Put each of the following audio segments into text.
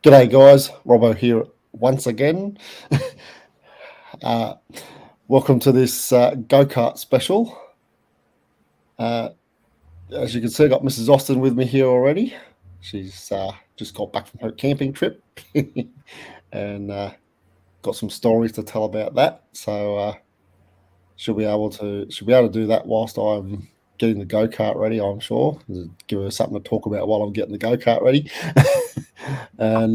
G'day, guys. Robbo here once again. uh, welcome to this go-kart special. As you can see, I got Mrs. Austin with me here already. She's just got back from her camping trip and got some stories to tell about that. So she'll be able to do that whilst I'm getting the go-kart ready. I'm sure give her something to talk about while I'm getting the go-kart ready. And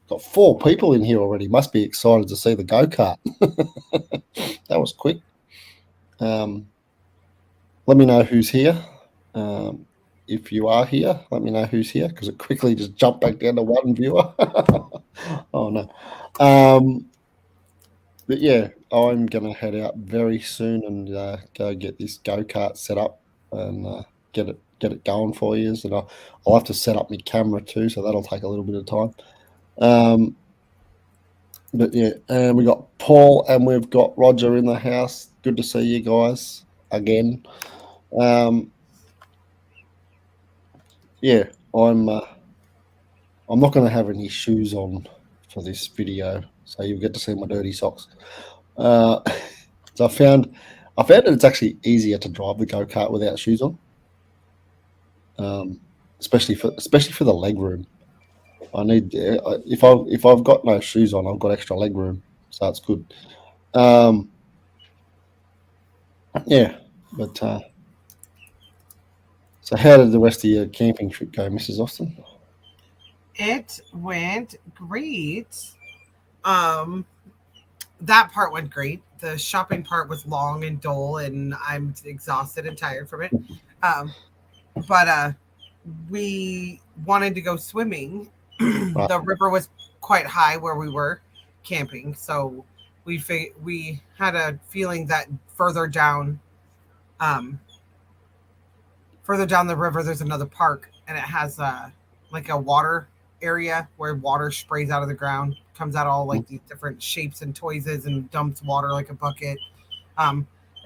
got 4 people in here already. Must be excited to see the go-kart. That was quick. Let me know who's here. If you are here, let me know who's here because it quickly just jumped back down to 1 viewer. Oh no. But yeah, I'm gonna head out very soon and go get this go-kart set up and get it going for you. And I'll have to set up my camera too, so that'll take a little bit of time. But yeah, and we got Paul and we've got Roger in the house. Good to see you guys again. Yeah, I'm not going to have any shoes on for this video, so you'll get to see my dirty socks. So I found that it's actually easier to drive the go-kart without shoes on, especially for the leg room. I need if I've got no shoes on, I've got extra leg room, so it's good. Yeah, but so how did the rest of your camping trip go, Mrs. Austin? It went great. That part went great. The shopping part was long and dull, and I'm exhausted and tired from it. But we wanted to go swimming. The river was quite high where we were camping, so we had a feeling that further down the river there's another park, and it has like a water area where water sprays out of the ground, comes out all like these different shapes and toises and dumps water like a bucket.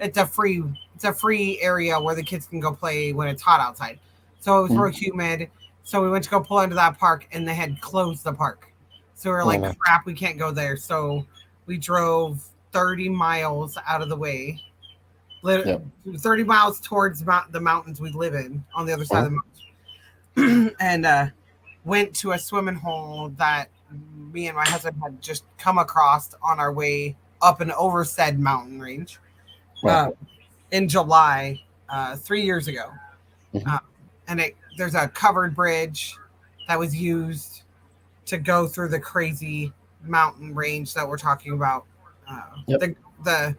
It's a free area where the kids can go play when it's hot outside. So it was real humid. So we went to go pull into that park and they had closed the park. So we were like, crap, we can't go there. So we drove 30 miles out of the way. 30 miles towards the mountains we live in on the other side of the mountains. And went to a swimming hole that me and my husband had just come across on our way up and over said mountain range in July 3 years ago. And there's a covered bridge that was used to go through the crazy mountain range that we're talking about. The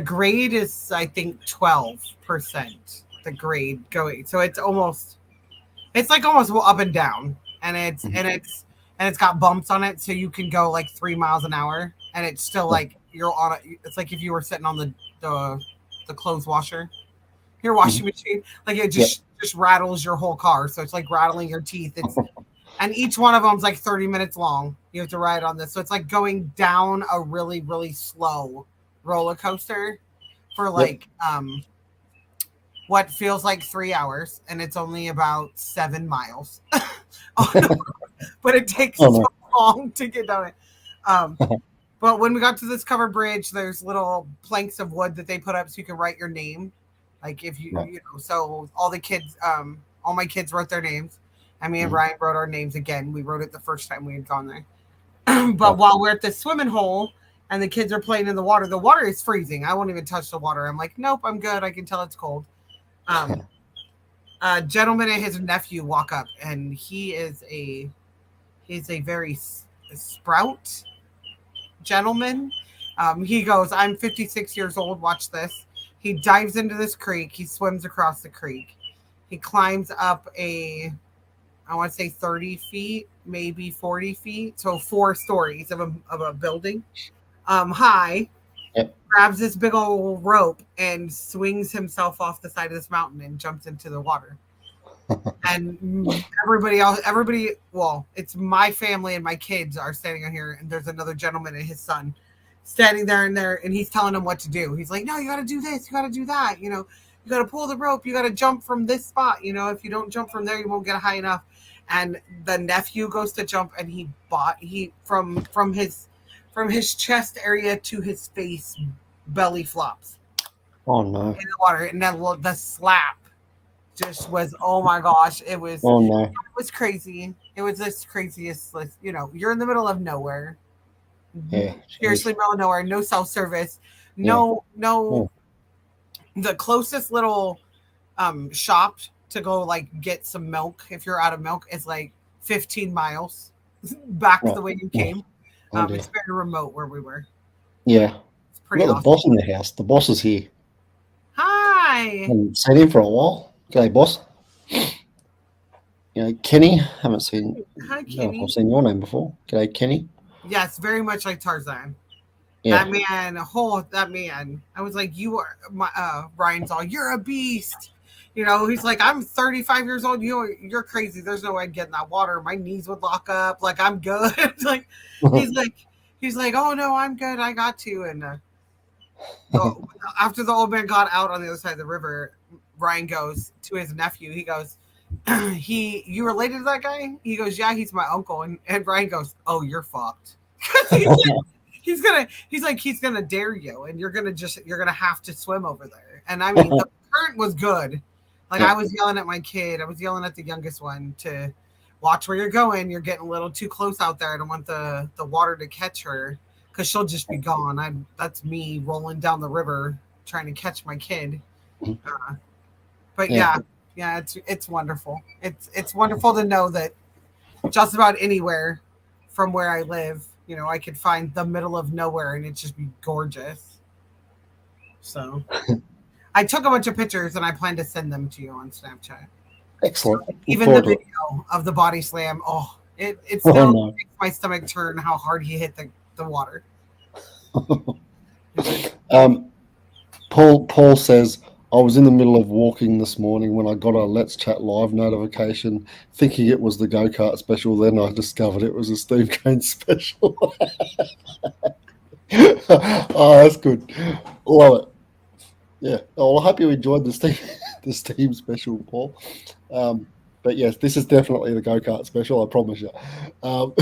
grade is, I think, 12%. The grade going, so it's like almost up and down, and it's got bumps on it, so you can go like 3 miles an hour, and it's still like you're on it. It's like if you were sitting on the clothes washer, your washing machine, like it just rattles your whole car. So it's like rattling your teeth. And each one of them's like 30 minutes long. You have to ride on this, so it's like going down a really, really slow roller coaster for like what feels like 3 hours, and it's only about 7 miles. But it takes so long to get down it. But when we got to this covered bridge, there's little planks of wood that they put up so you can write your name. Like if you know, so all my kids wrote their names, and me and Ryan wrote our names again. We wrote it the first time we had gone there. But while we're at the swimming hole and the kids are playing in the water is freezing. I won't even touch the water. I'm like, nope, I'm good. I can tell it's cold. A gentleman and his nephew walk up, and he's a very sprout gentleman. He goes, I'm 56 years old. Watch this. He dives into this creek. He swims across the creek. He climbs up I want to say 30 feet, maybe 40 feet. So 4 stories of a building high. Grabs this big old rope and swings himself off the side of this mountain and jumps into the water. And it's my family and my kids are standing on here, and there's another gentleman and his son standing there, and he's telling them what to do. He's like, no, you got to do this, you got to do that, you got to pull the rope, you got to jump from this spot, if you don't jump from there, you won't get high enough. and the nephew goes to jump, and he from his chest area to his face, belly flops Oh no. in the water, and then the slap just was, oh my gosh, Oh no. it was crazy. It was this craziest, you're in the middle of nowhere, Yeah. seriously, middle of nowhere, no self service, Yeah. no. The closest little shop to go like get some milk if you're out of milk is like 15 miles back Right. the way you came. Oh dear. It's very remote where we were. Yeah. It's We've pretty got the awesome. boss in the house. The boss is here. Hi. Haven't seen him for a while. G'day, boss. Kenny. Haven't seen. Hi, No, Kenny. I've seen your name before. G'day, Kenny. Yes, very much like Tarzan. Yeah. That man. I was like, you are Ryan's all, you're a beast. He's like, I'm 35 years old. You're crazy. There's no way I'd get in that water. My knees would lock up. Like, I'm good. Like, he's like, oh no, I'm good. I got to. And after the old man got out on the other side of the river, Ryan goes to his nephew. He goes, you related to that guy? He goes, yeah, he's my uncle. And Ryan goes, oh, you're fucked. He's gonna dare you, and you're gonna have to swim over there. And I mean, the current was good. Like, I was yelling at my kid. I was yelling at the youngest one to watch where you're going. You're getting a little too close out there. I don't want the water to catch her, because she'll just be gone. That's me rolling down the river trying to catch my kid. But yeah, it's wonderful. It's wonderful to know that just about anywhere from where I live, I could find the middle of nowhere and it just be gorgeous. So I took a bunch of pictures and I plan to send them to you on Snapchat. Excellent. Even the video of the body slam. Oh, it still makes my stomach turn how hard he hit the water. Paul says, I was in the middle of walking this morning when I got a Let's Chat Live notification, thinking it was the go-kart special. Then I discovered it was a Steve Kane special. Oh, that's good. Love it. Yeah. Oh, well, I hope you enjoyed the Steve special, Paul. But yes, this is definitely the go-kart special, I promise you. Well,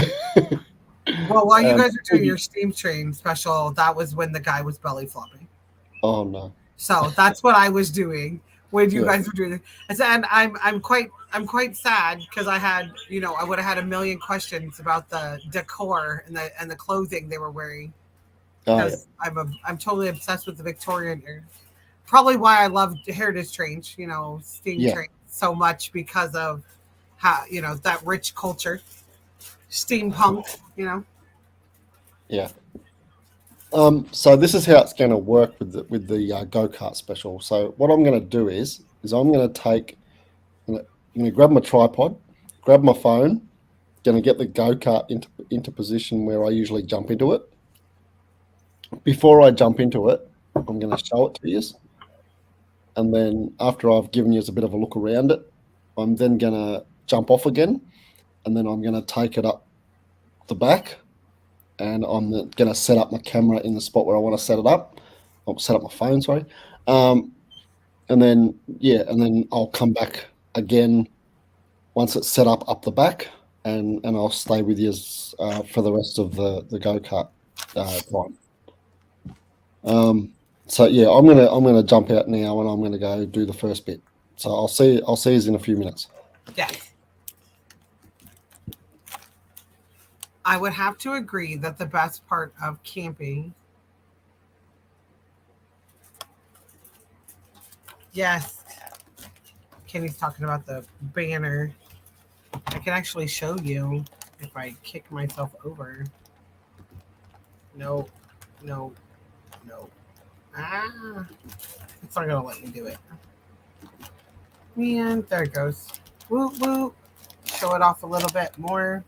while you guys are doing your Steam Train special, that was when the guy was belly flopping. Oh no. So that's what I was doing when you guys were doing it. And I'm quite sad because I would have had a million questions about the decor and the clothing they were wearing. Because I'm totally obsessed with the Victorian era. Probably why I love Heritage Train, Steam Train so much, because of how, that rich culture. Steampunk, Yeah. So this is how it's going to work with the go-kart special. So what I'm going to do is I'm going to grab my tripod, grab my phone, going to get the go-kart into position where I usually jump into it. Before I jump into it, I'm going to show it to you. And then after I've given you a bit of a look around it, I'm then going to jump off again, and then I'm going to take it up the back, and I'm going to set up my camera in the spot where I want to set it up. I'll set up my phone, sorry. And then I'll come back again once it's set up the back, and I'll stay with you for the rest of the go-kart time. So yeah, I'm gonna jump out now, and I'm gonna go do the first bit. So I'll see you in a few minutes. Yes. I would have to agree that the best part of camping. Yes. Kenny's talking about the banner. I can actually show you if I kick myself over. No. Ah. It's not going to let me do it. And there it goes. Whoop, whoop. Show it off a little bit more.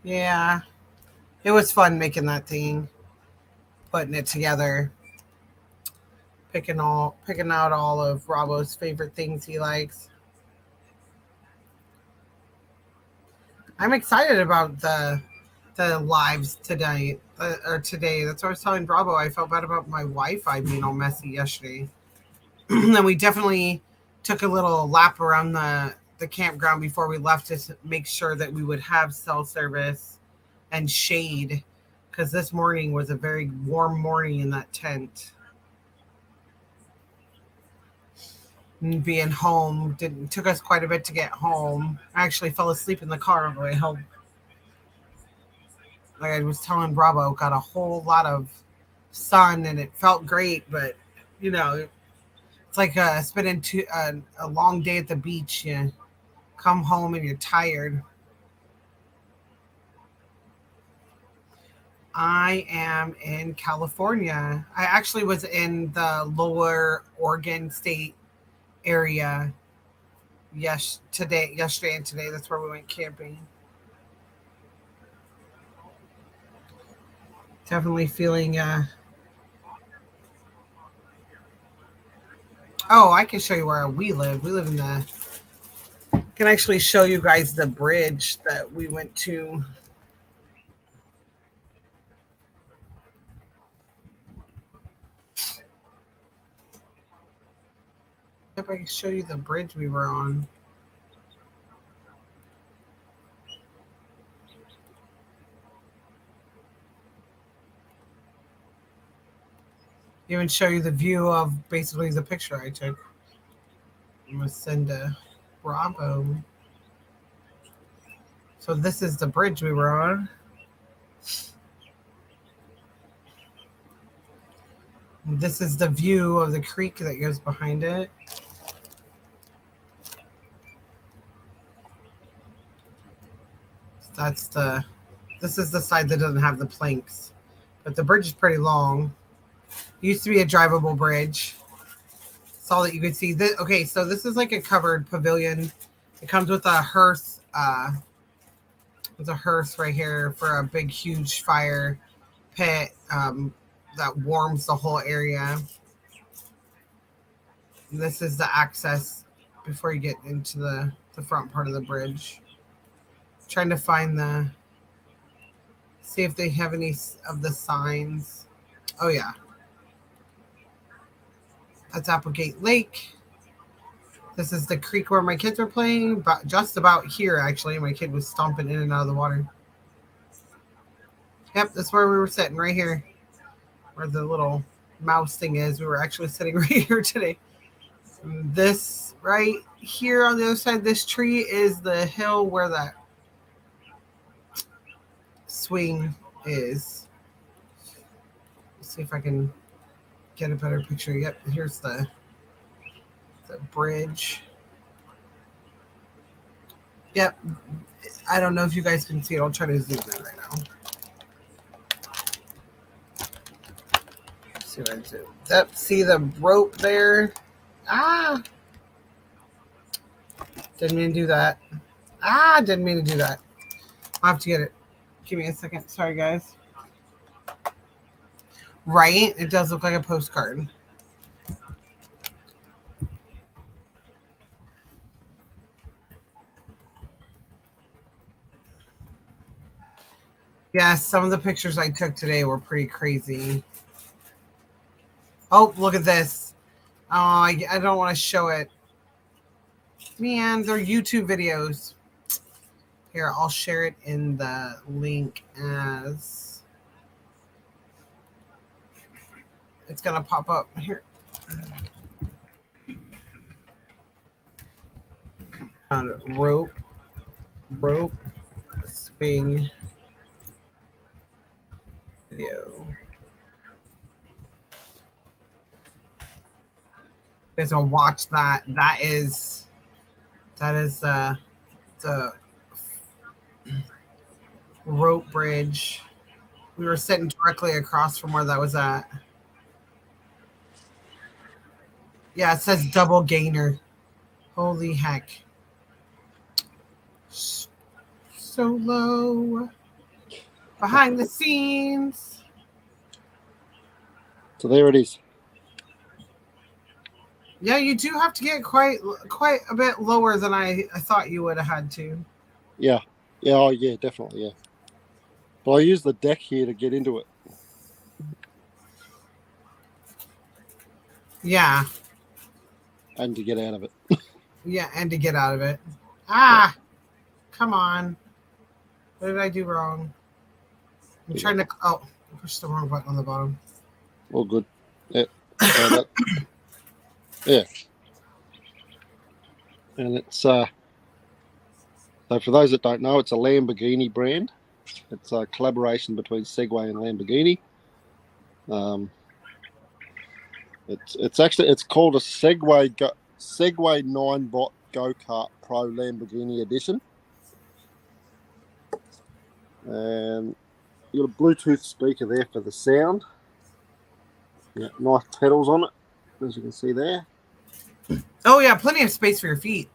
Yeah. It was fun making that thing. Putting it together. Picking out all of Robo's favorite things he likes. I'm excited about the lives today. Today. That's what I was telling Bravo. I felt bad about my Wi-Fi being all messy yesterday. And we definitely took a little lap around the the campground before we left to make sure that we would have cell service and shade, because this morning was a very warm morning in that tent. And being home took us quite a bit to get home. I actually fell asleep in the car on the way home. Like I was telling Bravo, got a whole lot of sun and it felt great, but you know, it's like spending a long day at the beach. You come home and you're tired. I am in California. I actually was in the lower Oregon state area yesterday and today. That's where we went camping. Definitely feeling oh, I can show you where we live. We live in the I can actually show you guys the bridge that we went to. If I can show you the bridge we were on. Even show you the view of basically the picture I took. I'm gonna send a Bravo. So this is the bridge we were on. This is the view of the creek that goes behind it. This is the side that doesn't have the planks, but the bridge is pretty long. It used to be a drivable bridge. That's all that you could see. Okay, so this is like a covered pavilion. It comes with a hearse. There's a hearse right here for a big, huge fire pit that warms the whole area. And this is the access before you get into the front part of the bridge. Trying to find see if they have any of the signs. Oh yeah. That's Applegate Lake. This is the creek where my kids were playing, but just about here actually. My kid was stomping in and out of the water. Yep, that's where we were sitting, right here. Where the little mouse thing is. We were actually sitting right here today. And this right here on the other side of this tree is the hill where that swing is. Let's see if I can get a better picture. Yep, here's the bridge. Yep, I don't know if you guys can see it. I'll try to zoom in right now. See what I do. Yep, see the rope there? Ah! Didn't mean to do that. Didn't mean to do that. I'll have to get it. Give me a second. Sorry, guys. Right? It does look like a postcard. Yeah, some of the pictures I took today were pretty crazy. Oh, look at this. Oh, I don't want to show it. Man, they're YouTube videos. Here, I'll share it in the link as... It's going to pop up here. Rope, swing, video. You guys will watch that. That is the rope bridge. We were sitting directly across from where that was at. Yeah, it says double gainer. Holy heck. So low. Behind the scenes. So there it is. Yeah, you do have to get quite a bit lower than I thought you would have had to. Yeah. Yeah, oh yeah, definitely, yeah. But I use the deck here to get into it. Yeah. And to get out of it. Yeah, and to get out of it. Ah, come on. What did I do wrong? I'm trying to. Oh, I pushed the wrong button on the bottom. All good. Yeah. So that, yeah. And it's so for those that don't know, it's a Lamborghini brand. It's a collaboration between Segway and Lamborghini. It's called a Segway Ninebot GoKart Pro Lamborghini Edition, and you got a Bluetooth speaker there for the sound. Yeah, nice pedals on it, as you can see there. Oh yeah, plenty of space for your feet.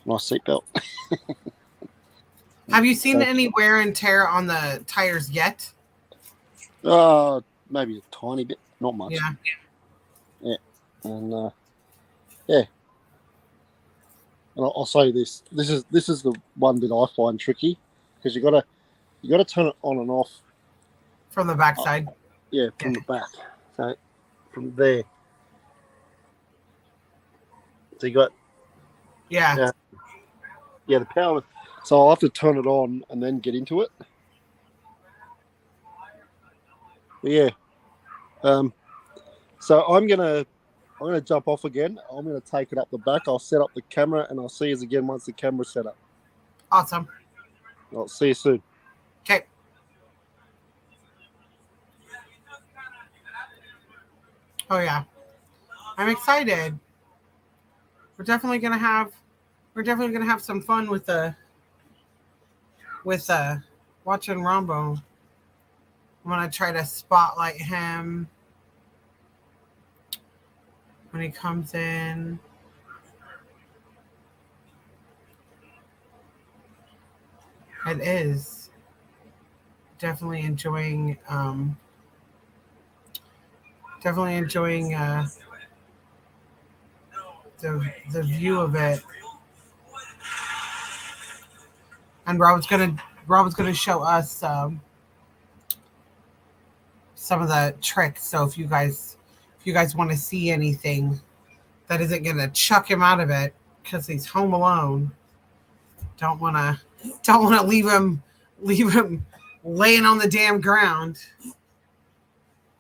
Nice seatbelt. Have you seen any wear and tear on the tires yet? Maybe a tiny bit, not much. Yeah. And yeah. And I'll say this: this is the one bit I find tricky, because you gotta turn it on and off from the backside. From the back. So from there. So you got the power. So I'll have to turn it on and then get into it. But yeah. So I'm gonna jump off again. I'm gonna take it up the back. I'll set up the camera and I'll see you again once the camera's set up. Awesome. I'll see you soon. Okay. Oh yeah, I'm excited. We're definitely gonna have some fun with watching Rambo. I'm gonna try to spotlight him when he comes in. It is definitely enjoying the view of it. And Rob's gonna show us some of the tricks. So if you guys want to see anything that isn't gonna chuck him out of it because he's home alone, don't wanna leave him laying on the damn ground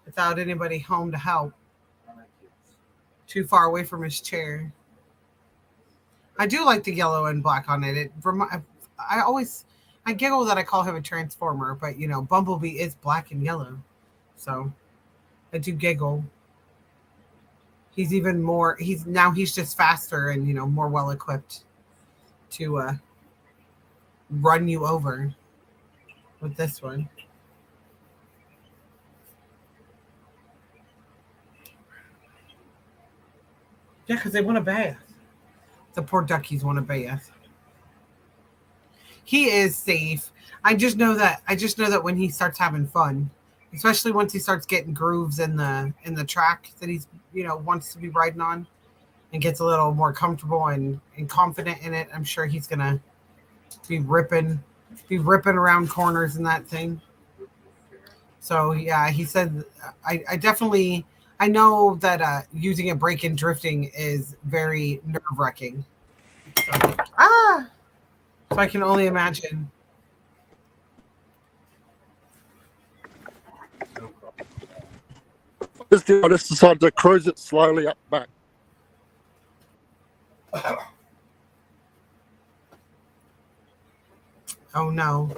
without anybody home to help. Too far away from his chair. I do like the yellow and black on it. I giggle that I call him a transformer, but Bumblebee is black and yellow, so I do giggle. He's even more. He's just faster and more well equipped to run you over with this one. Yeah, because they want a bath. The poor duckies want a bath. He is safe. I just know that when he starts having fun, especially once he starts getting grooves in the track that he's wants to be riding on, and gets a little more comfortable and confident in it, I'm sure he's gonna be ripping around corners in that thing. So yeah, he said I know that using a brake and drifting is very nerve-wracking. So I can only imagine. I just decided to cruise it slowly up back. Oh no.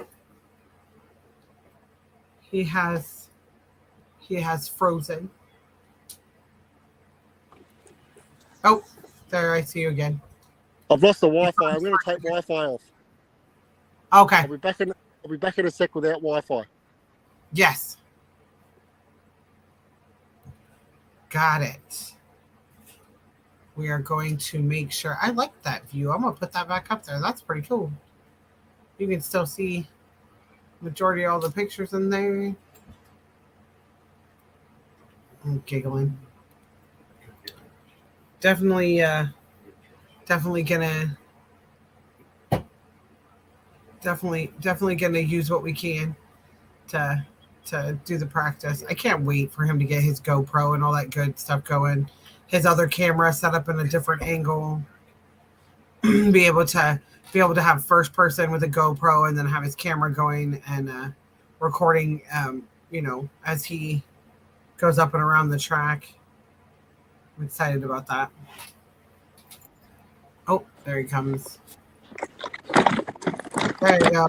He has frozen. Oh, there, I see you again. I've lost the Wi-Fi. I'm going to take Wi-Fi off. Okay. I'll be back in a sec without Wi-Fi. Yes. Got it. We are going to make sure. I like that view. I'm going to put that back up there. That's pretty cool. You can still see majority of all the pictures in there. I'm giggling. Definitely gonna use what we can to do the practice. I can't wait for him to get his GoPro and all that good stuff going. His other camera set up in a different angle. be able to have first person with a GoPro and then have his camera going and recording, as he goes up and around the track. I'm excited about that. Oh, there he comes. There you go.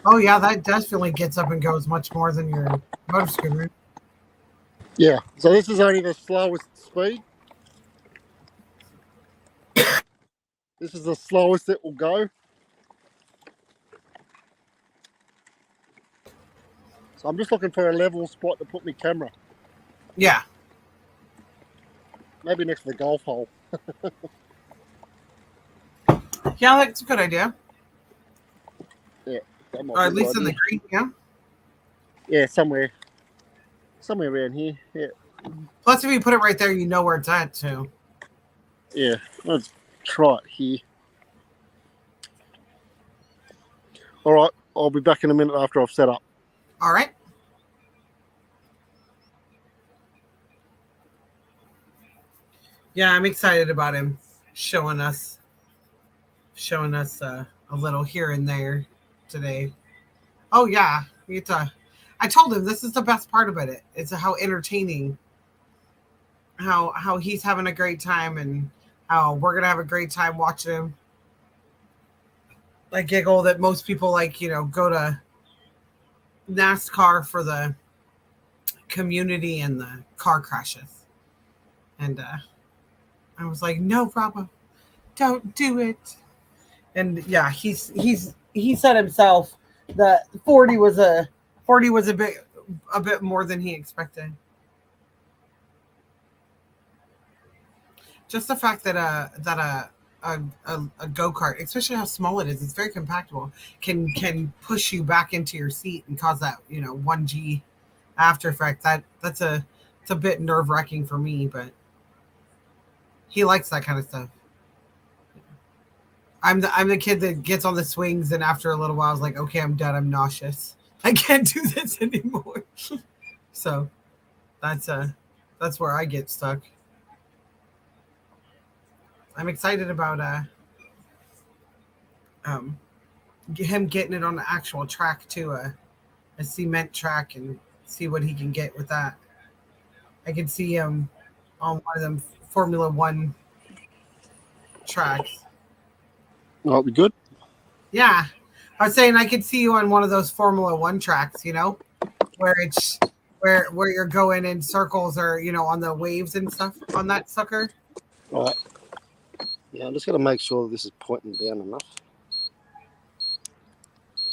Oh yeah, that definitely gets up and goes much more than your motor scooter. Yeah, so this is only the slowest speed. This is the slowest it will go. So I'm just looking for a level spot to put my camera. Yeah. Maybe next to the golf hole. Yeah, that's a good idea. Yeah. Or at least in the green, yeah. Yeah, somewhere around here. Yeah. Plus, if you put it right there, you know where it's at too. Yeah, let's try it here. All right, I'll be back in a minute after I've set up. All right. Yeah, I'm excited about him showing us a little here and there today. Oh yeah, I told him this is the best part about it. It's how entertaining, how he's having a great time, and how we're gonna have a great time watching him. I giggle that most people go to NASCAR for the community and the car crashes, and I was like, no, Bravo, don't do it. And yeah, he said himself that 40 was a bit more than he expected. Just the fact that a go-kart, especially how small it is, it's very compactable, can push you back into your seat and cause that 1G after effect. It's a bit nerve-wracking for me, but he likes that kind of stuff. I'm the kid that gets on the swings and after a little while I was like, okay, I'm done. I'm nauseous. I can't do this anymore. So that's where I get stuck. I'm excited about him getting it on the actual track too, a cement track, and see what he can get with that. I can see him on one of them Formula One tracks. That'll be good. Yeah. I was saying I could see you on one of those Formula One tracks, where it's where you're going in circles or on the waves and stuff on that sucker. All right. Yeah, I'm just gonna make sure this is pointing down enough.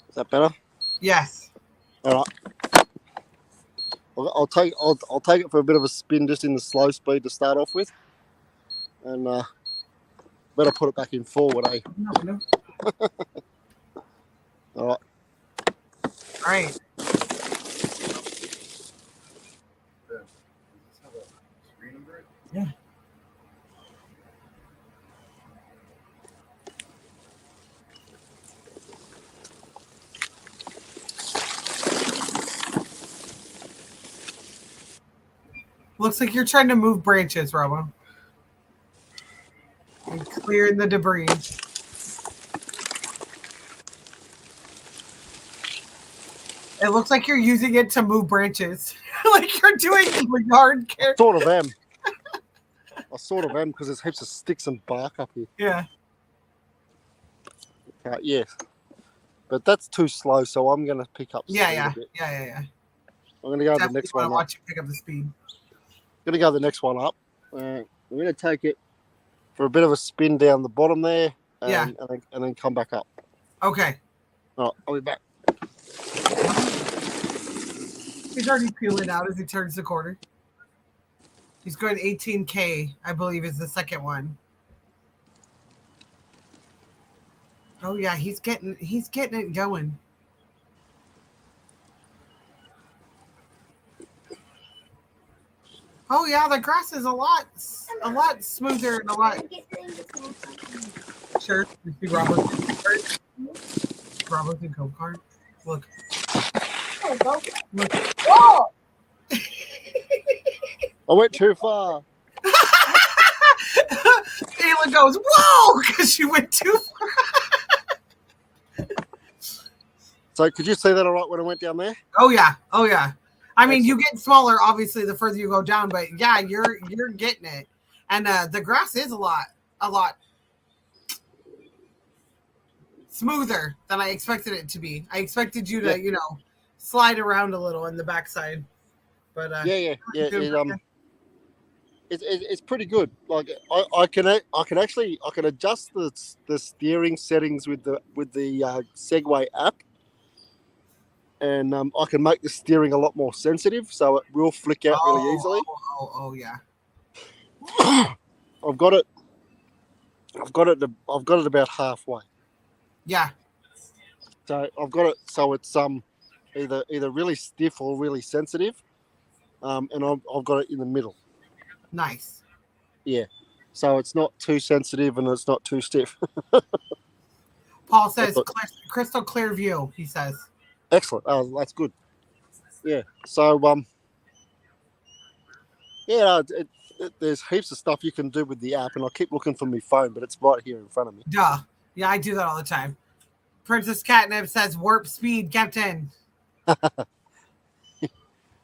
Is that better? Yes. All right. I'll take it for a bit of a spin just in the slow speed to start off with, and better put it back in forward, eh? No. All right. All right. Yeah. Looks like you're trying to move branches, Robo. And clearing the debris. It looks like you're using it to move branches. Like you're doing yard care. I sort of am because there's heaps of sticks and bark up here. Yeah. Yeah. But that's too slow, so I'm going to pick up speed Yeah. a bit. Yeah. I'm going to go the next one up. Watch you pick up the speed. I'm going to go the next one up. I'm going to take it for a bit of a spin down the bottom there. And then come back up. Okay. All right, I'll be back. He's already peeling out as he turns the corner. He's going 18K, I believe, is the second one. Oh yeah, he's getting it going. Oh yeah, the grass is a lot smoother and a lot. Sure, you see Robert's in GoKart. Look. Look. Whoa! I went too far. Kayla goes, "Whoa!" because she went too far. So could you see that all right when I went down there? Oh yeah. I mean, Excellent. you get smaller, obviously, the further you go down, but yeah, you're getting it. And the grass is a lot smoother than I expected it to be. I expected you to, slide around a little in the backside. But it's pretty good. Like I can adjust the steering settings with the Segway app, and I can make the steering a lot more sensitive, so it will flick out really easily. Oh yeah. I've got it. I've got it about halfway. Yeah. So I've got it so it's either really stiff or really sensitive, and I've got it in the middle. Nice. Yeah. So it's not too sensitive and it's not too stiff. Paul says crystal clear view. He says. Excellent. Oh, that's good. Yeah. So there's heaps of stuff you can do with the app, and I keep looking for my phone, but it's right here in front of me. Duh. Yeah, I do that all the time. Princess Catnip says warp speed, Captain.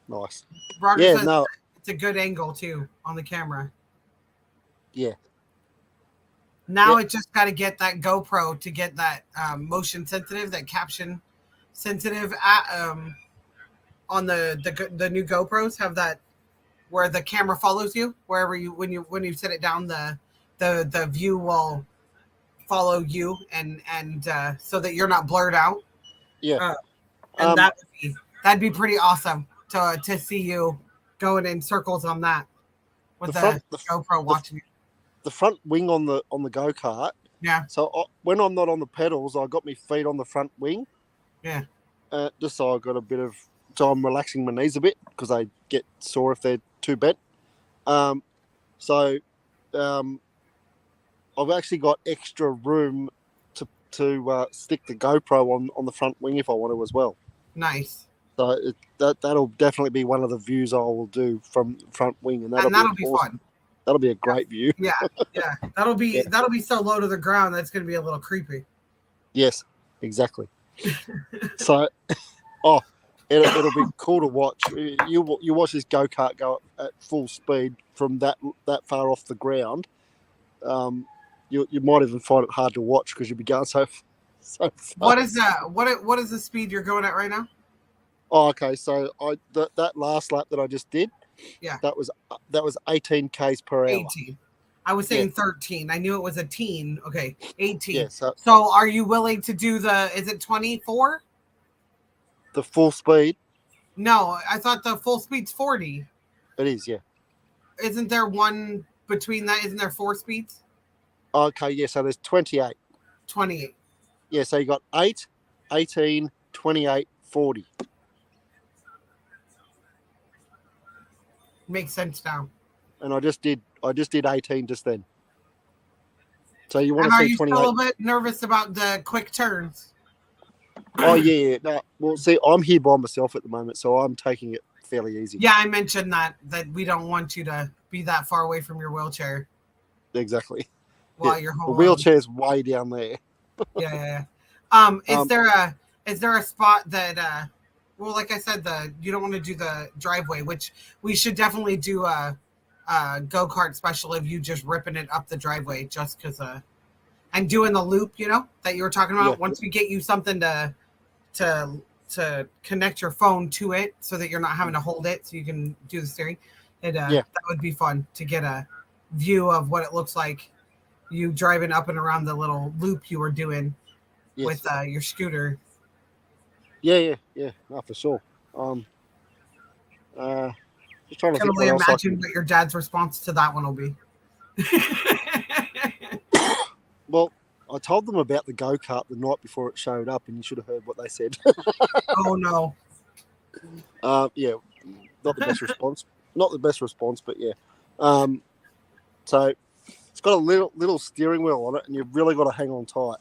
Nice. Roger says it's a good angle too on the camera. Yeah. Now it just got to get that GoPro to get that motion sensitive, that caption sensitive on the new GoPros have that where the camera follows you wherever when you set it down, the view will follow you and so that you're not blurred out. Yeah. And that'd be pretty awesome to see you going in circles on that with the GoPro watching you. The front wing on the go-kart. Yeah. So when I'm not on the pedals, I got my feet on the front wing. Yeah. Just so I got so I'm relaxing my knees a bit because they get sore if they're too bent. So I've actually got extra room to stick the GoPro on the front wing if I want to as well. Nice. So that'll definitely be one of the views I will do from front wing, and that'll be awesome. Fun. That'll be a great view. Yeah. That'll be so low to the ground that's going to be a little creepy. Yes, exactly. So, it'll be cool to watch. You watch this go-kart go at full speed from that far off the ground. You might even find it hard to watch because you'll be going so fast. What is the speed you're going at right now? Oh, okay. So that last lap that I just did. Yeah. That was 18 k's per hour. 18. I was saying 13. I knew it was a teen. Okay, 18. Yeah, so are you willing to do is it 24? The full speed? No, I thought the full speed's 40. It is, yeah. Isn't there one between that? Isn't there 4 speeds? Okay, yeah, so there's 28. 28. Yeah, so you got 8, 18, 28, 40. Makes sense now. And I just did 18 just then. So you want to see 28? Are you still a bit nervous about the quick turns? Oh yeah. No, well, see, I'm here by myself at the moment, so I'm taking it fairly easy. Yeah, I mentioned that we don't want you to be that far away from your wheelchair. Exactly. While you're home. The wheelchair's way down there. Yeah. Is there a spot that well, like I said, you don't want to do the driveway, which we should definitely do a go-kart special of you just ripping it up the driveway just because and doing the loop, that you were talking about. Yeah. Once we get you something to connect your phone to it so that you're not having to hold it so you can do the steering. That would be fun to get a view of what it looks like you driving up and around the little loop you were doing with your scooter. Yeah, no, for sure. Just trying to think what else imagine what your dad's response to that one will be. Well, I told them about the go-kart the night before it showed up, and you should have heard what they said. Oh no. Yeah, not the best response. Not the best response, but yeah. So it's got a little steering wheel on it, and you've really got to hang on tight.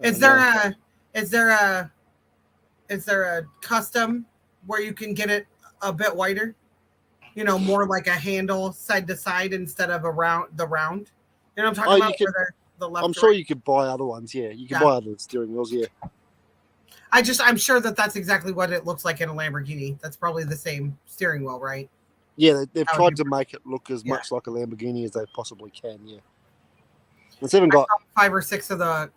Is there a custom where you can get it a bit wider? more like a handle side to side instead of the round. You know what I'm Oh, talking you about? could. Where the left I'm to sure right. you could buy other ones. Yeah, you can Yeah. buy other steering wheels. Yeah. I'm sure that's exactly what it looks like in a Lamborghini. That's probably the same steering wheel, right? Yeah, they've That would tried be to make it look as Yeah. much like a Lamborghini as they possibly can. Yeah. It's even I got. saw 5 or 6 of the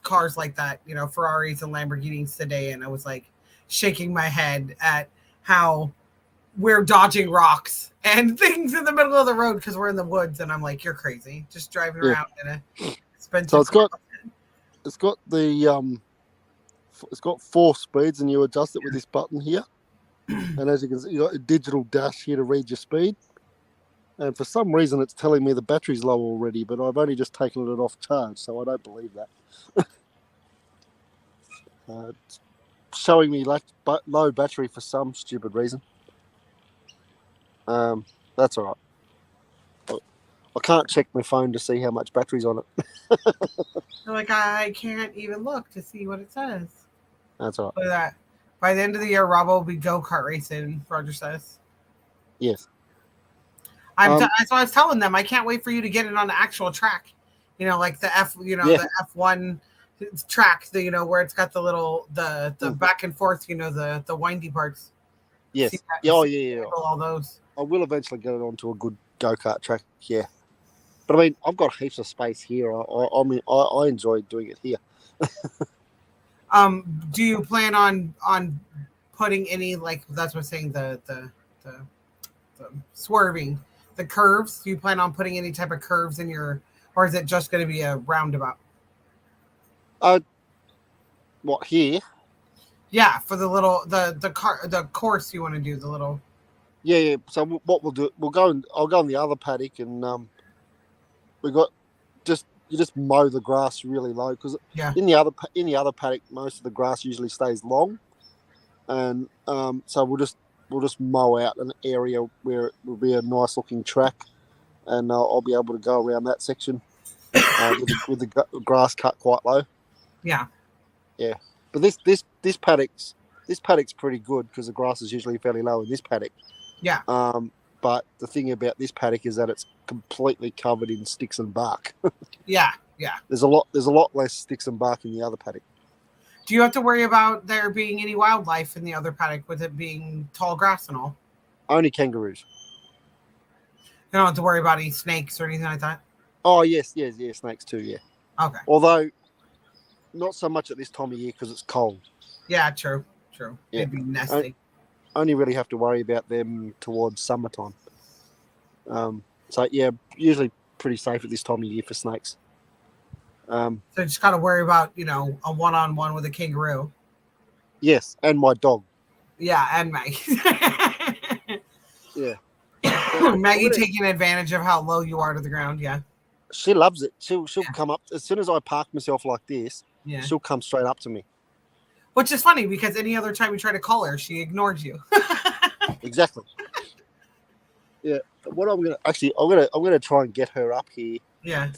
cars like that, Ferraris and Lamborghinis today, and I was like shaking my head at how we're dodging rocks and things in the middle of the road because we're in the woods, and I'm like, you're crazy, just driving Yeah. around in a expensive So it's car. got it's got 4 speeds, and you adjust it with this button here. And as you can see, you got a digital dash here to read your speed. And for some reason, it's telling me the battery's low already, but I've only just taken it off charge, so I don't believe that. It's showing me low battery for some stupid reason. That's all right. I can't check my phone to see how much battery's on it. They're like, I can't even look to see what it says. That's all right. Look at that. By the end of the year, Robo will be go-kart racing, Roger says. Yes. So I was telling them, I can't wait for you to get it on the actual track. Like the the F1 track, where it's got the little, the back and forth, the windy parts. Yes. All those. I will eventually get it onto a good go-kart track, yeah. But I mean, I've got heaps of space here. I enjoy doing it here. Do you plan on putting any, like, that's what I'm saying, the swerving, the curves? Do you plan on putting any type of curves in your, or is it just going to be a roundabout? What, here? Yeah, for the little the course you want to do, the little. Yeah. So what we'll do, I'll go in the other paddock, and we got you just mow the grass really low, because in the other paddock most of the grass usually stays long, and so we'll just mow out an area where it will be a nice looking track, and I'll be able to go around that section with the grass cut quite low. Yeah. But this paddock's pretty good because the grass is usually fairly low in this paddock. Yeah. But the thing about this paddock is that it's completely covered in sticks and bark. Yeah. There's a lot less sticks and bark in the other paddock. Do you have to worry about there being any wildlife in the other paddock with it being tall grass and all? Only kangaroos. You don't have to worry about any snakes or anything like that? Oh, yes, snakes too, yeah. Okay. Although, not so much at this time of year because it's cold. Yeah, true. Yeah. They'd be nesting. Only really have to worry about them towards summertime. So, yeah, usually pretty safe at this time of year for snakes. So you just got to worry about, a one-on-one with a kangaroo. Yes, and my dog. Yeah, and Maggie. Yeah. Maggie taking advantage of how low you are to the ground, yeah. She loves it. She'll come up as soon as I park myself like this. Yeah. She'll come straight up to me. Which is funny because any other time you try to call her, she ignores you. Exactly. Yeah. What I'm gonna try and get her up here. Yeah.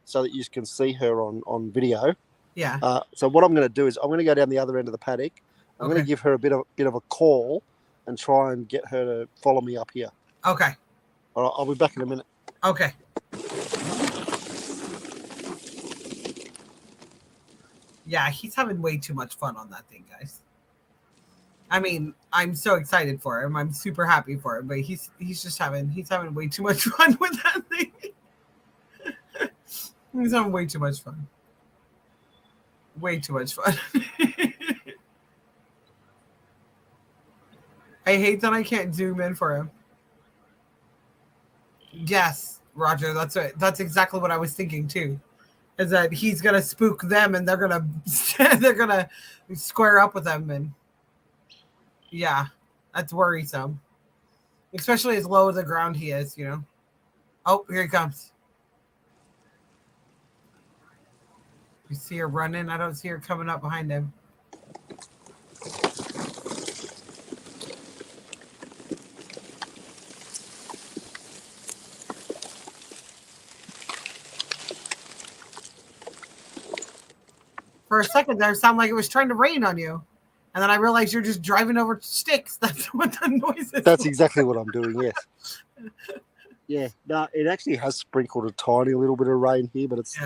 So that you can see her on video. Yeah. So what I'm gonna do is I'm gonna go down the other end of the paddock. I'm gonna give her a bit of a call and try and get her to follow me up here. Okay. All right. I'll be back in a minute. Okay. Yeah, he's having way too much fun on that thing, guys. I mean, I'm so excited for him. I'm super happy for him, but he's having way too much fun with that thing. He's having way too much fun. Way too much fun. I hate that I can't zoom in for him. Yes, Roger, that's right. That's exactly what I was thinking too. Is that he's gonna spook them and they're gonna square up with them, and yeah, that's worrisome. Especially as low as the ground he is, Oh, here he comes. You see her running? I don't see her coming up behind him. For a second there, it sounded like it was trying to rain on you. And then I realized you're just driving over sticks. That's what the noise is. That's exactly what I'm doing, yes. Yeah, no, it actually has sprinkled a tiny little bit of rain here, but it's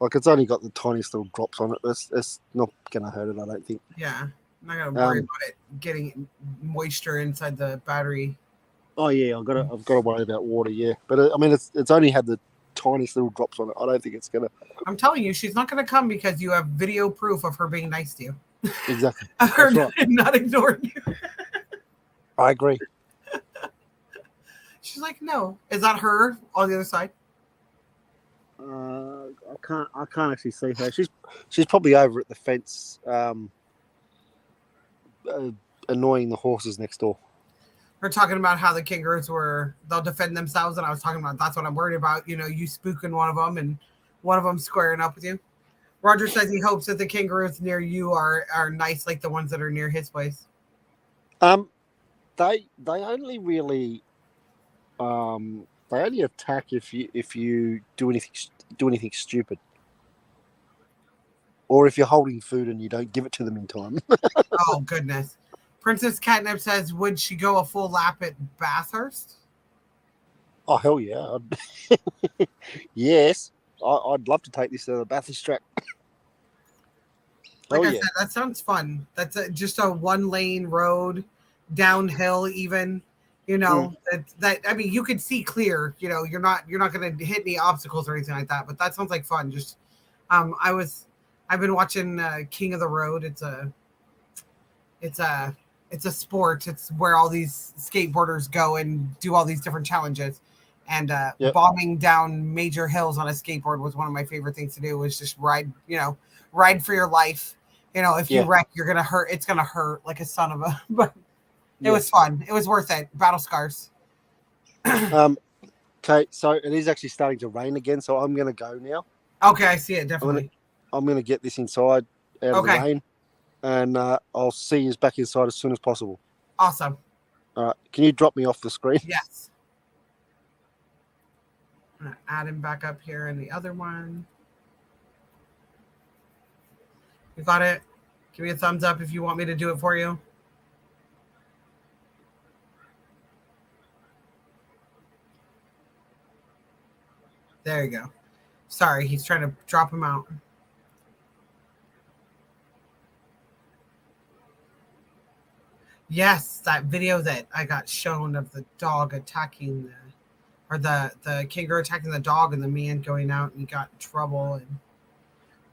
it's only got the tiniest little drops on it. It's not going to hurt it, I don't think. Yeah, I'm not going to worry about it getting moisture inside the battery. Oh yeah, I've got to worry about water. Yeah, but I mean, it's only had the tiniest little drops on it. I don't think it's gonna. I'm telling you, she's not going to come because you have video proof of her being nice to you. Exactly. Her not ignoring you. I agree. She's like, no. Is that her on the other side? I can't actually see her. She's probably over at the fence, annoying the horses next door. We're talking about how the kangaroos they'll defend themselves, and I was talking about that's what I'm worried about. You spooking one of them and one of them squaring up with you. Roger says he hopes that the kangaroos near you are nice like the ones that are near his place. They only really they only attack if you do anything stupid, or if you're holding food and you don't give it to them in time. Oh goodness. Princess Catnip says, would she go a full lap at Bathurst? Oh hell yeah! Yes, I'd love to take this to the Bathurst track. Like I said, that sounds fun. That's just a 1-lane road, downhill even. That I mean, you could see clear. You're not going to hit any obstacles or anything like that. But that sounds like fun. Just, I've been watching King of the Road. It's a sport. It's where all these skateboarders go and do all these different challenges. And bombing down major hills on a skateboard was one of my favorite things to do. Was just ride for your life. If you wreck, you're gonna hurt. It's gonna hurt like a son of a. But it was fun. It was worth it. Battle scars. Okay, so it is actually starting to rain again. So I'm gonna go now. Okay, I see it definitely. I'm gonna get this inside out of the rain, and I'll see you back inside as soon as possible. Awesome. All right. Can you drop me off the screen? Yes. I'm gonna add him back up here in the other one. You got it? Give me a thumbs up if you want me to do it for you. There you go. Sorry, he's trying to drop him out. Yes, that video that I got shown of the dog attacking the kangaroo attacking the dog and the man going out and he got in trouble. And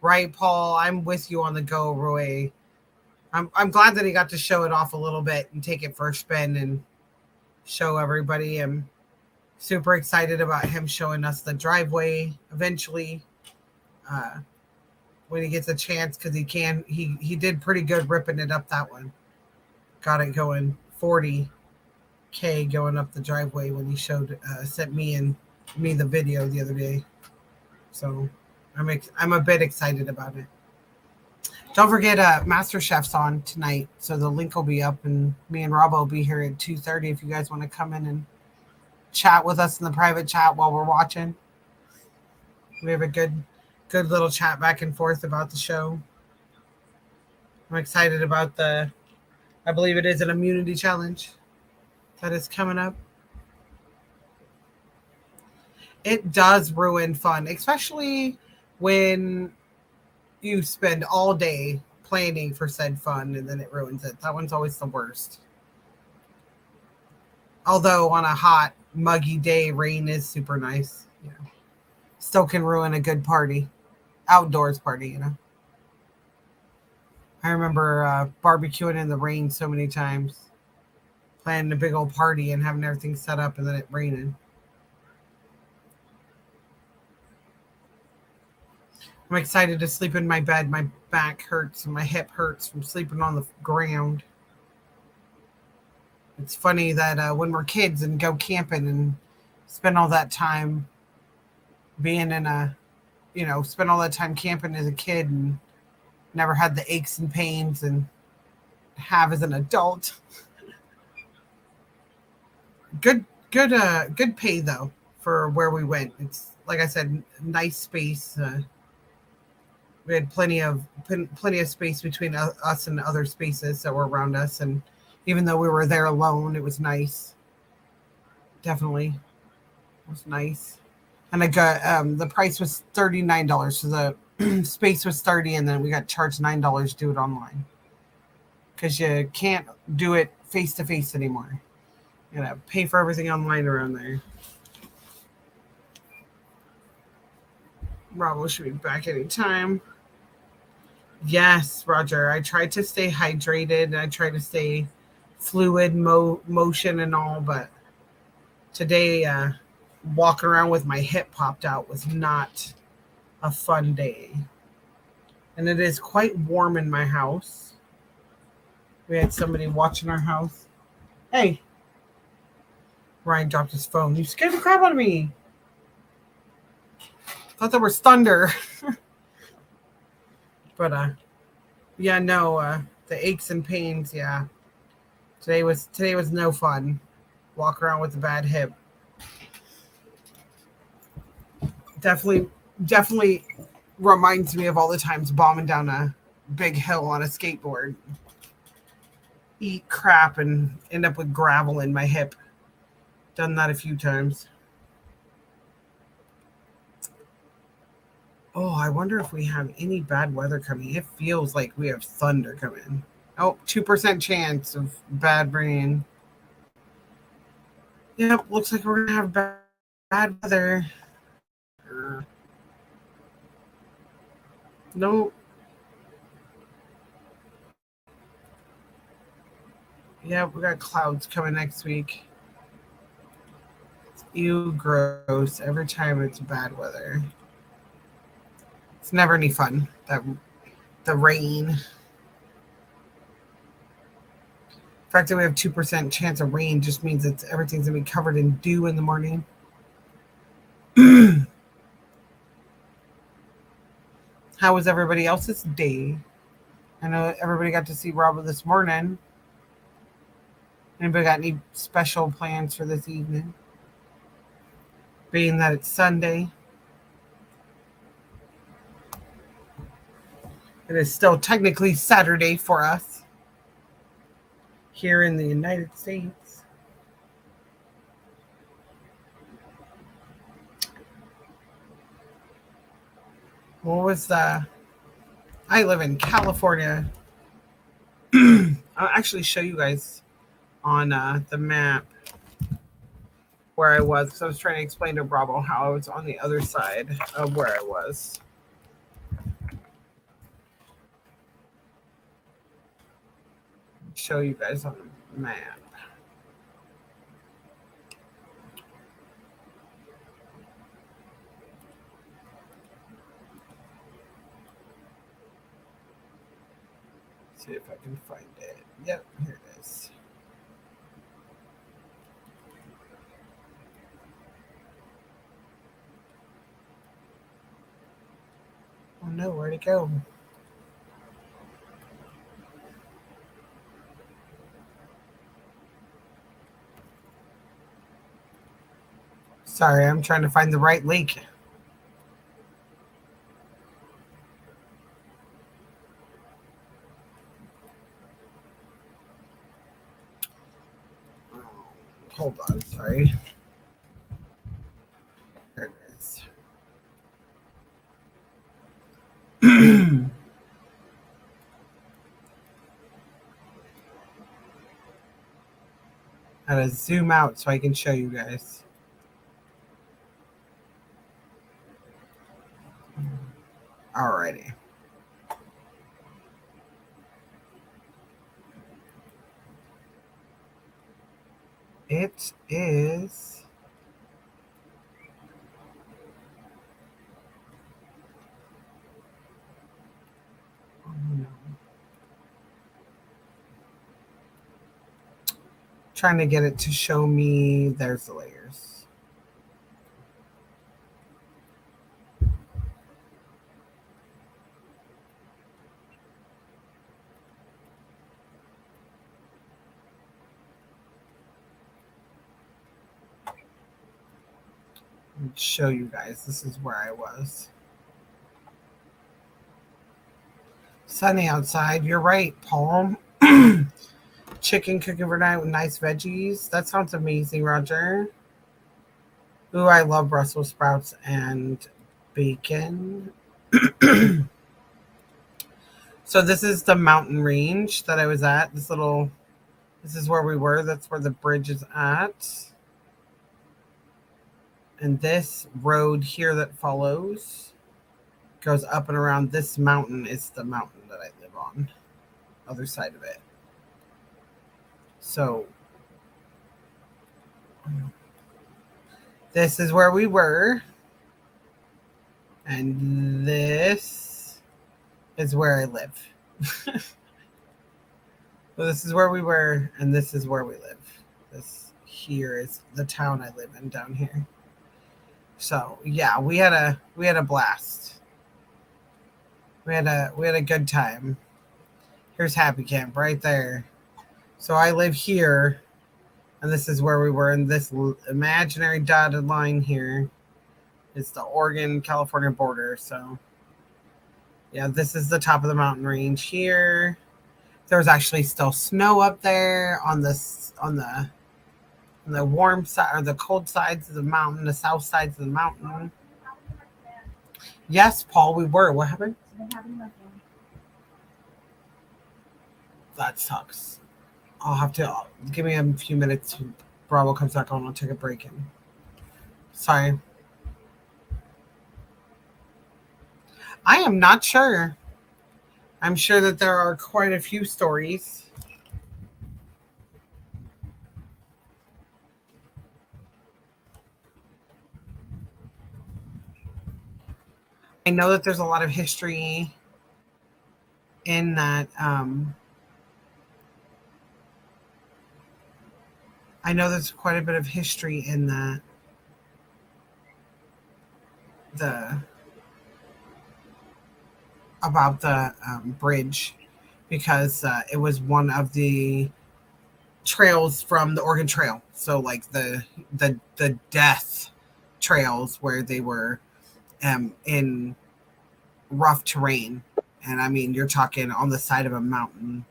right, Paul, I'm with you on the go, Roy. I'm glad that he got to show it off a little bit and take it for a spin and show everybody. I'm super excited about him showing us the driveway eventually when he gets a chance, because he did pretty good ripping it up that one. Got it going 40K going up the driveway when he sent me the video the other day. So I'm a bit excited about it. Don't forget MasterChef's on tonight, so the link will be up, and me and Rob will be here at 2:30 if you guys want to come in and chat with us in the private chat while we're watching. We have a good little chat back and forth about the show. I'm excited about I believe it is an immunity challenge that is coming up. It does ruin fun, especially when you spend all day planning for said fun and then it ruins it. That one's always the worst. Although on a hot, muggy day, rain is super nice. Still can ruin a good party. Outdoors party, I remember barbecuing in the rain so many times. Planning a big old party and having everything set up and then it raining. I'm excited to sleep in my bed. My back hurts and my hip hurts from sleeping on the ground. It's funny that when we're kids and go camping and spend all that time being spend all that time camping as a kid and never had the aches and pains and have as an adult. Good pay though for where we went. It's like I said, nice space. we had plenty of space between us and other spaces that were around us, and even though we were there alone, it was nice. Definitely, it was nice. And I got the price was $39, so the space was $30, and then we got charged $9 to do it online because you can't do it face to face anymore. You gotta pay for everything online around there. Bravo should be back anytime. Yes, Roger. I tried to stay hydrated. I tried to stay fluid motion and all, but today walking around with my hip popped out was not a fun day. And it is quite warm in my house. We had somebody watching our house. Hey, Ryan dropped his phone. You scared the crap out of me. Thought that was thunder. But yeah, no, the aches and pains, yeah. Today was no fun. Walk around with a bad hip. Definitely reminds me of all the times bombing down a big hill on a skateboard. Eat crap and end up with gravel in my hip. Done that a few times. Oh, I wonder if we have any bad weather coming. It feels like we have thunder coming. Oh, 2% chance of bad rain. Yep, looks like we're going to have bad weather. Nope. Yeah, we got clouds coming next week. Ew, gross. Every time it's bad weather. It's never any fun. The rain. The fact that we have 2% chance of rain just means that everything's going to be covered in dew in the morning. How was everybody else's day? I know everybody got to see Robert this morning. Anybody got any special plans for this evening? Being that it's Sunday. It is still technically Saturday for us here in the United States. What was the... I live in California. I'll actually show you guys on the map where I was. So I was trying to explain to Bravo how I was on the other side of where I was. Show you guys on the map. See if I can find it. Yep, here it is. Oh no, where'd it go? Sorry, I'm trying to find the right link. Hold on, sorry. There it is. I gotta zoom out so I can show you guys. Alrighty. It is... Oh, no. Trying to get it to show me. There's the layers. Show you guys. This is where I was. Sunny outside. You're right, Paul. Chicken cooking overnight with nice veggies. That sounds amazing, Roger. Ooh, I love Brussels sprouts and bacon. So this is the mountain range that I was at. This is where we were. That's where the bridge is at. And this road here that follows goes up and around. This mountain is the mountain that I live on. Other side of it. So this is where we were. And this is where I live. So this is where we were, and this is where we live. This here is the town I live in down here. So yeah, we had a blast. We had a good time. Here's Happy Camp right there. So I live here, and this is where we were. And this imaginary dotted line here is the Oregon-California border. So yeah, this is the top of the mountain range here. There was actually still snow up there on the warm side or the cold sides of the mountain, the south sides of the mountain. Yes, Paul, we were. What happened? That sucks. I'll have to give me a few minutes. Bravo comes back on. I'll take a break in. Sorry. I am not sure. I'm sure that there are quite a few stories. I know that there's a lot of history in that. I know there's quite a bit of history in that. About the bridge, because it was one of the trails from the Oregon Trail. So like the death trails where they were in rough terrain. And I mean, you're talking on the side of a mountain.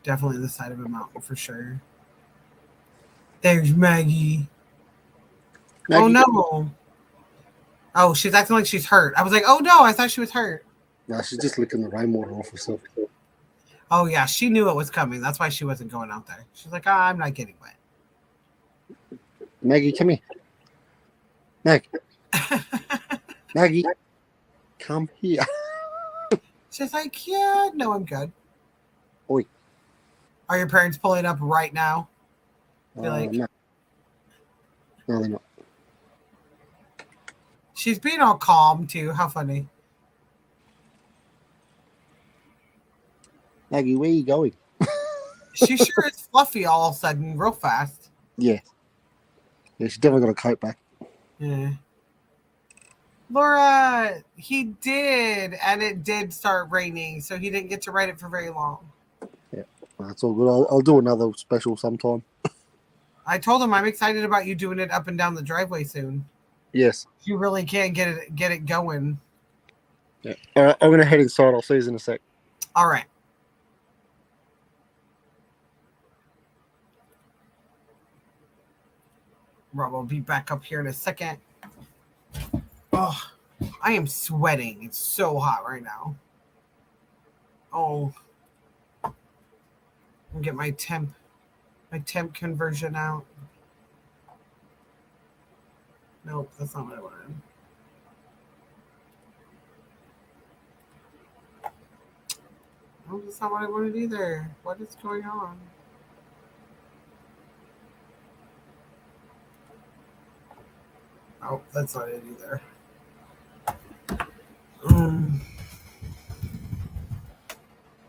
Definitely the side of a mountain for sure. There's Maggie. Oh no. Oh, she's acting like she's hurt. I was like, oh no, I thought she was hurt. No, she's just licking the rainwater off herself. Oh yeah, she knew it was coming. That's why she wasn't going out there. She's like, I'm not getting wet. Maggie, come here. Maggie. Maggie, come here. She's like, yeah, no, I'm good. Oi. Are your parents pulling up right now? Like, no, they're not. She's being all calm too. How funny. Maggie, where are you going? She sure is fluffy all of a sudden, real fast. Yeah. Yeah, she's definitely got a coat back. Yeah. Laura, he did, and it did start raining, so he didn't get to ride it for very long. Yeah, that's all good. I'll do another special sometime. I told him I'm excited about you doing it up and down the driveway soon. Yes. You really can get it going. Yeah. All right, I'm gonna head inside. I'll see you in a sec. All right. Rob will be back up here in a second. Oh, I am sweating. It's so hot right now. Oh, I'll get my temp conversion out. Nope, that's not what I wanted. No, that's not what I wanted either. What is going on? Oh, that's not it either.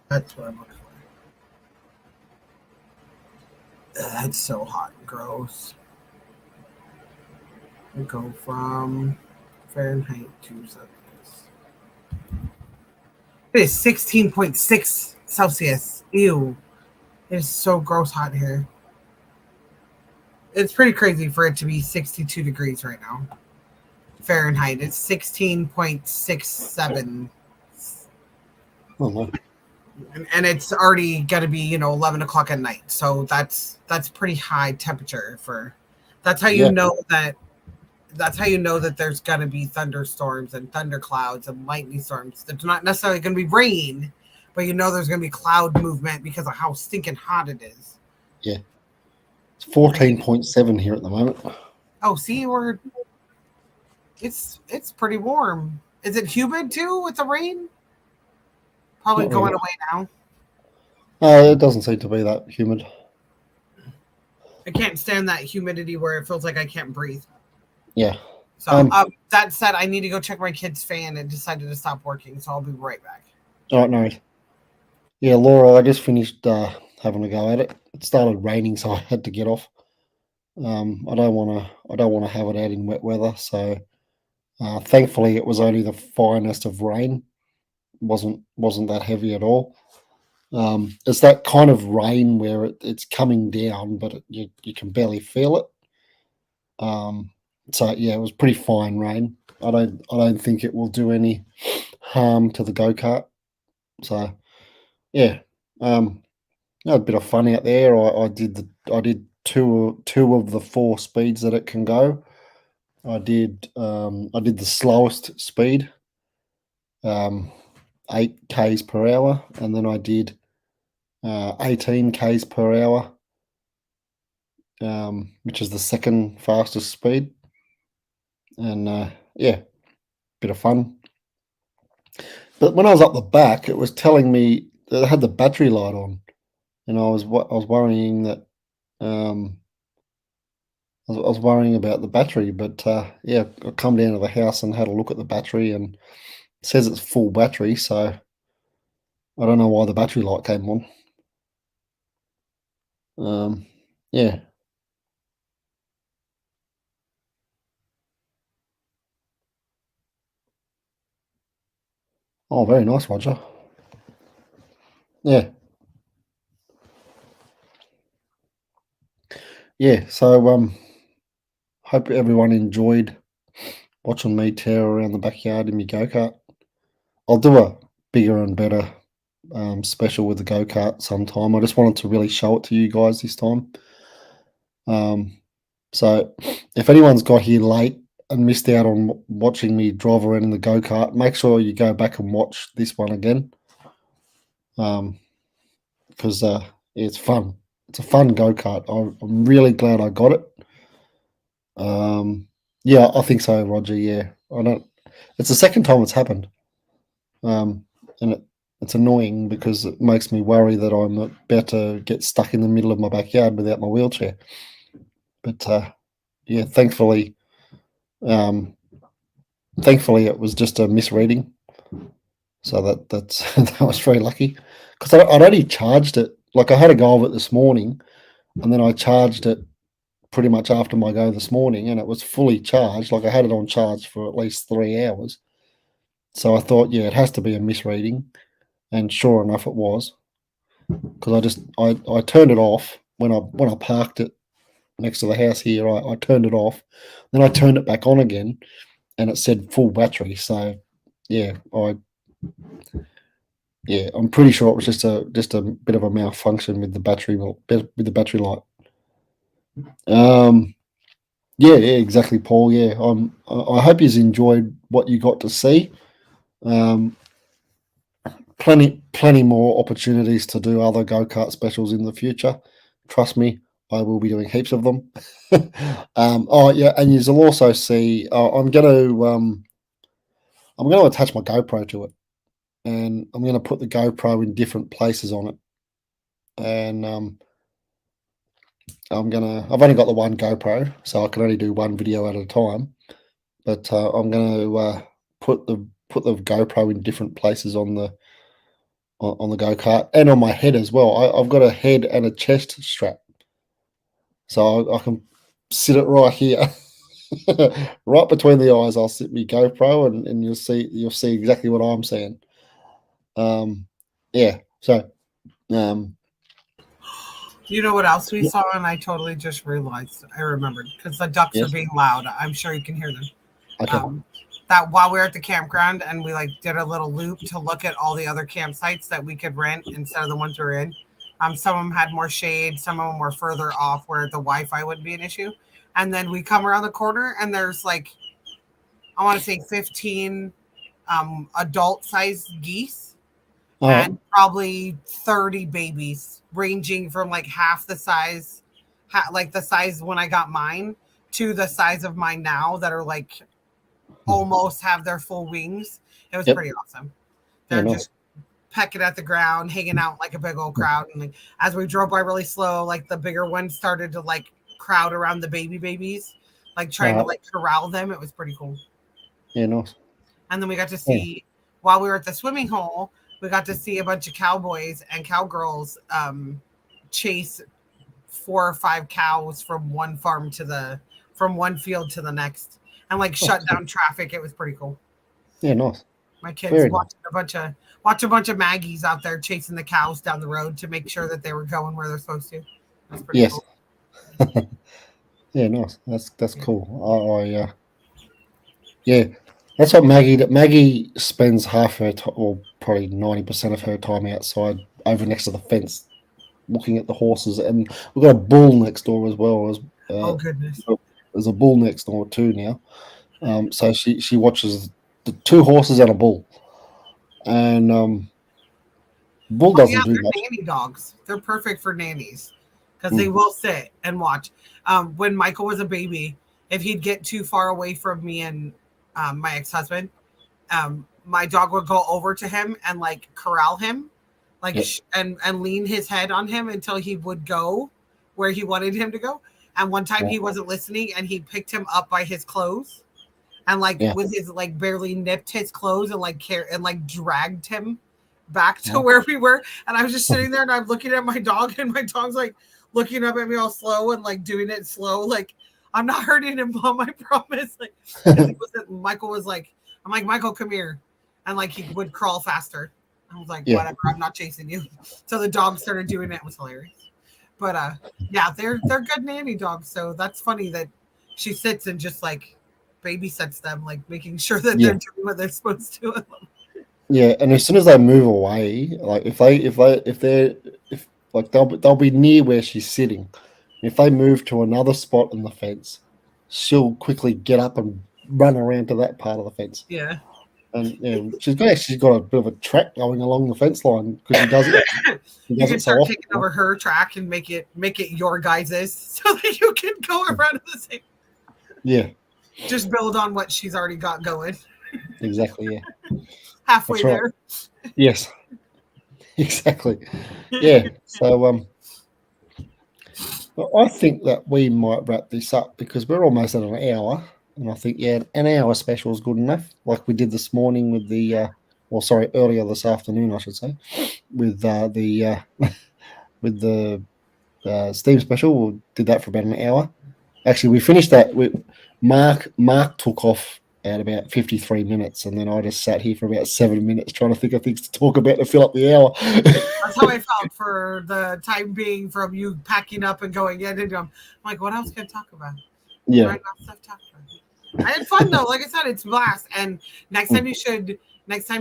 That's what I'm looking for. It's so hot and gross. We go from Fahrenheit to Celsius. It is 16.6 Celsius. Ew. It is so gross hot here. It's pretty crazy for it to be 62 degrees right now. Fahrenheit. It's 16.67. Oh, no. and it's already going to be 11 o'clock at night, so that's pretty high temperature for. That's how you know that. That's how you know that there's going to be thunderstorms and thunderclouds and lightning storms. There's not necessarily going to be rain, but there's going to be cloud movement because of how stinking hot it is. Yeah, it's 14.7 here at the moment. Oh, see, it's pretty warm. Is it humid too with the rain? Probably Not going really. away now. It doesn't seem to be that humid. I can't stand that humidity where it feels like I can't breathe. Yeah. So that said, I need to go check my kid's fan. It decided to stop working, so I'll be right back. All right, no. Yeah, Laura, I just finished having a go at it. It started raining, so I had to get off. I don't want to have it out in wet weather. So thankfully, it was only the finest of rain. wasn't that heavy at all. It's that kind of rain where it's coming down, but you can barely feel it. So yeah, it was pretty fine rain. I don't think it will do any harm to the go-kart. So yeah, a bit of fun out there. I did two of the 4 speeds that it can go. I did the slowest speed, 8 k's per hour, and then I did 18 k's per hour, which is the second fastest speed. And yeah, bit of fun. But when I was up the back, it was telling me that it had the battery light on, and I was worrying that I was worrying about the battery. But yeah, I come down to the house and had a look at the battery, and it says it's full battery. So I don't know why the battery light came on. Yeah. Oh, very nice, Roger. Yeah. Yeah. So hope everyone enjoyed watching me tear around the backyard in my go-kart. I'll do a bigger and better special with the go-kart sometime. I just wanted to really show it to you guys this time. So if anyone's got here late and missed out on watching me drive around in the go-kart, make sure you go back and watch this one again. Because it's fun. It's a fun go-kart. I'm really glad I got it. Yeah, I think so, Roger. Yeah, I don't. It's the second time it's happened, and it's annoying because it makes me worry that I'm about to get stuck in the middle of my backyard without my wheelchair. But yeah, thankfully it was just a misreading. So that's that was very lucky because I'd only charged it. Like I had a go of it this morning, and then I charged it pretty much after my go this morning, and it was fully charged. Like I had it on charge for at least 3 hours. So I thought, yeah, it has to be a misreading, and sure enough, it was. Because I turned it off when I parked it next to the house here. I turned it off, then I turned it back on again, and it said full battery. So yeah, I'm pretty sure it was just a bit of a malfunction with the battery light. Yeah, exactly, Paul. Yeah, I hope you enjoyed what you got to see. Plenty more opportunities to do other go-kart specials in the future. Trust me, I will be doing heaps of them. Oh yeah, and you'll also see. I'm going to attach my GoPro to it, and I'm going to put the GoPro in different places on it. And I've only got the one GoPro, so I can only do one video at a time. But I'm going to put the GoPro in different places on the go-kart and on my head as well. I've got a head and a chest strap, so I can sit it right here, right between the eyes. I'll sit my GoPro, and you'll see exactly what I'm seeing. Yeah. So, you know what else we saw, and I totally just realized I remembered because the ducks are being loud. I'm sure you can hear them. Okay. that while we were at the campground and we like did a little loop to look at all the other campsites that we could rent instead of the ones we were in. Some of them had more shade, some of them were further off where the Wi-Fi wouldn't be an issue. And then we come around the corner and there's like, I want to say 15 adult-sized geese and probably 30 babies, ranging from like half the size, like the size when I got mine, to the size of mine now that are like almost have their full wings. It was pretty awesome. They're just pecking at the ground, hanging out like a big old crowd. And like, as we drove by really slow, like the bigger ones started to like crowd around the babies, like trying to like corral them. It was pretty cool. Yeah, nice. And then we got to see, while we were at the swimming hole, we got to see a bunch of cowboys and cowgirls chase 4 or 5 cows from one farm from one field to the next, and like shut down traffic. It was pretty cool. Yeah, nice. My kids watching a bunch of Maggies out there chasing the cows down the road to make sure that they were going where they're supposed to. That's pretty cool. Yeah, nice. That's cool. That's what Maggie spends half her time, or probably 90% of her time outside over next to the fence, looking at the horses. And we've got a bull next door as well. Oh goodness! There's a bull next door too now. So she watches the 2 horses and a bull, and bull doesn't do much. They're nanny dogs. They're perfect for nannies because they will sit and watch. When Michael was a baby, if he'd get too far away from me and my ex-husband, my dog would go over to him and like corral him, like and lean his head on him until he would go where he wanted him to go. And one time he wasn't listening, and he picked him up by his clothes, and like with his like barely nipped his clothes and like dragged him back to where we were. And I was just sitting there and I'm looking at my dog, and my dog's like looking up at me all slow and like doing it slow, like I'm not hurting him, Mom, I promise. Like Michael was like, I'm like, Michael, come here. And like he would crawl faster. I was like, whatever, I'm not chasing you. So the dog started doing it. It was hilarious. But they're good nanny dogs. So that's funny that she sits and just like babysits them, like making sure that they're doing what they're supposed to. Yeah, and as soon as they move away, like if they'll be near where she's sitting. If they move to another spot in the fence, she'll quickly get up and run around to that part of the fence. Yeah. And she's got a bit of a track going along the fence line because she does it. You can start taking over her track and make it your guys's so that you can go around the same. Yeah. Just build on what she's already got going. Exactly. Yeah. Halfway there. Yes. Exactly. Yeah. So I think that we might wrap this up because we're almost at an hour. And I think, an hour special is good enough, like we did this morning with the, earlier this afternoon, I should say, with the Steam special. We did that for about an hour. Actually, we finished that. Mark took off at about 53 minutes, and then I just sat here for about 7 minutes trying to think of things to talk about to fill up the hour. That's how I felt for the time being, from you packing up and going in. And I'm like, what else can I talk about? Yeah. I had fun though. Like I said, it's a blast. And next time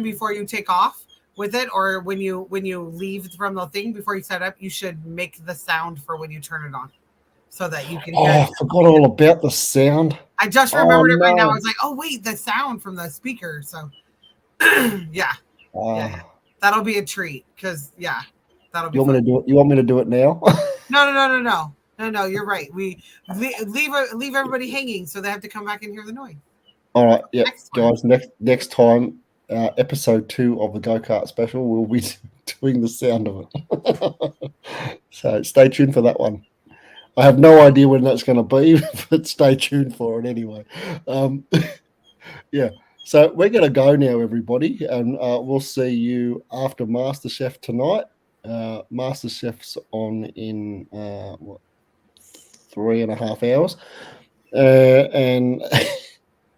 before you take off with it, or when you leave from the thing before you set up, you should make the sound for when you turn it on, so that you can hear it. I forgot all about the sound. I just remembered it right now. I was like, oh wait, the sound from the speaker. So yeah. That'll be a treat because that'll be. You want me to do it now? No, you're right. We leave everybody hanging, so they have to come back and hear the noise. All right, guys. Next time, episode 2 of the GoKart special, we'll be doing the sound of it. So stay tuned for that one. I have no idea when that's going to be, but stay tuned for it anyway. So we're going to go now, everybody, and we'll see you after MasterChef tonight. MasterChef's on in 3.5 hours, and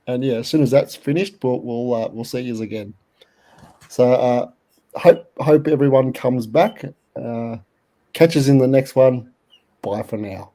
as soon as that's finished, we'll see you again. So hope everyone comes back. Catch us in the next one. Bye for now.